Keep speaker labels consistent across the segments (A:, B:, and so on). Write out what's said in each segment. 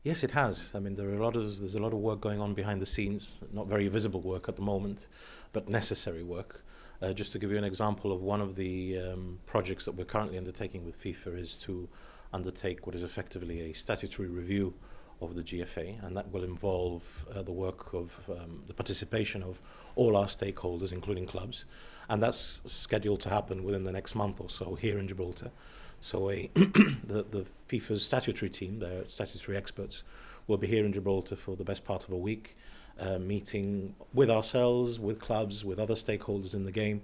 A: Yes, it has. I mean, there's a lot of work going on behind the scenes, not very visible work at the moment, but necessary work. Just to give you an example of one of the projects that we're currently undertaking with FIFA is to undertake what is effectively a statutory review of the GFA, and that will involve the work of the participation of all our stakeholders, including clubs, and that's scheduled to happen within the next month or so here in Gibraltar. So the FIFA's statutory team, their statutory experts, will be here in Gibraltar for the best part of a week, meeting with ourselves, with clubs, with other stakeholders in the game,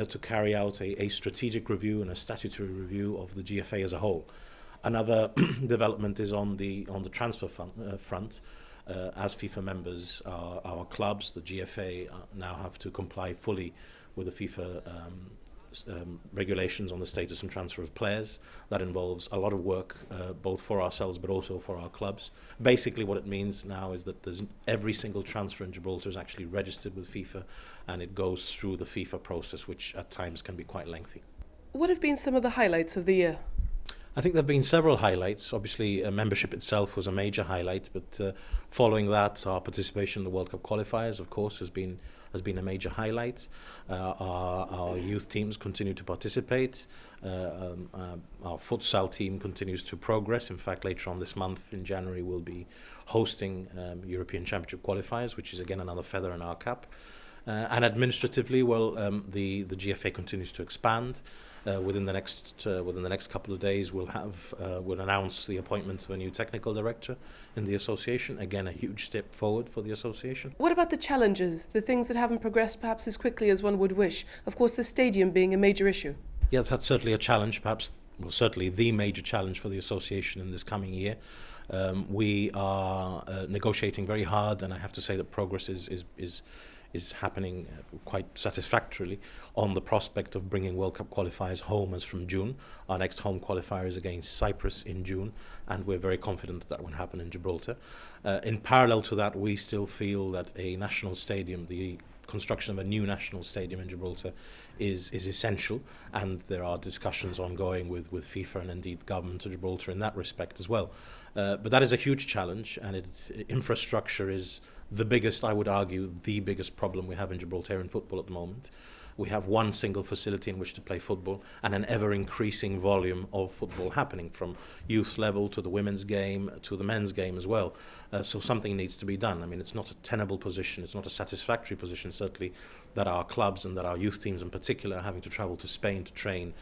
A: to carry out a strategic review and a statutory review of the GFA as a whole. Another development is on the transfer front. As FIFA members, our clubs, the GFA, now have to comply fully with the FIFA regulations on the status and transfer of players. That involves a lot of work, both for ourselves but also for our clubs. Basically what it means now is that every single transfer in Gibraltar is actually registered with FIFA, and it goes through the FIFA process, which at times can be quite lengthy.
B: What have been some of the highlights of the year?
A: I think there have been several highlights. Obviously, membership itself was a major highlight, but following that, our participation in the World Cup qualifiers, of course, has been a major highlight. Our youth teams continue to participate. Our futsal team continues to progress. In fact, later on this month, in January, we'll be hosting European Championship qualifiers, which is again another feather in our cap. And administratively, well, the GFA continues to expand. Within the next couple of days, we'll announce the appointment of a new technical director in the association. Again, a huge step forward for the association.
B: What about the challenges, the things that haven't progressed perhaps as quickly as one would wish? Of course, the stadium being a major issue.
A: Yes, that's certainly a challenge, certainly the major challenge for the association in this coming year. We are negotiating very hard, and I have to say that progress is happening quite satisfactorily on the prospect of bringing World Cup qualifiers home as from June. Our next home qualifier is against Cyprus in June, and we're very confident that will happen in Gibraltar. In parallel to that, we still feel that a national stadium, the construction of a new national stadium in Gibraltar is essential, and there are discussions ongoing with FIFA and indeed government of Gibraltar in that respect as well. But that is a huge challenge, and infrastructure is the biggest, I would argue, the biggest problem we have in Gibraltarian football at the moment. We have one single facility in which to play football and an ever-increasing volume of football happening from youth level to the women's game to the men's game as well. So something needs to be done. I mean, it's not a tenable position, it's not a satisfactory position, certainly, that our clubs and that our youth teams in particular are having to travel to Spain to train.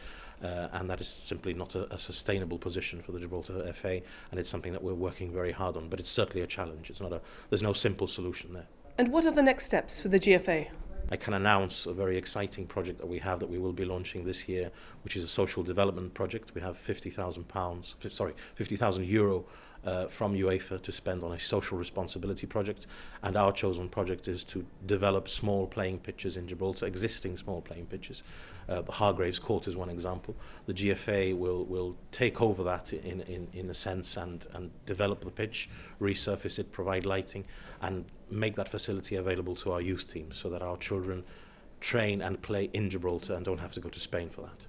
A: And that is simply not a sustainable position for the Gibraltar FA, and it's something that we're working very hard on. But it's certainly a challenge. There's no simple solution there.
B: And what are the next steps for the GFA?
A: I can announce a very exciting project that we have that we will be launching this year, which is a social development project. We have €50,000 from UEFA to spend on a social responsibility project, and our chosen project is to develop small playing pitches in Gibraltar, existing small playing pitches. Hargraves Court is one example. The GFA will take over that in a sense and develop the pitch, resurface it, provide lighting, and make that facility available to our youth teams so that our children train and play in Gibraltar and don't have to go to Spain for that.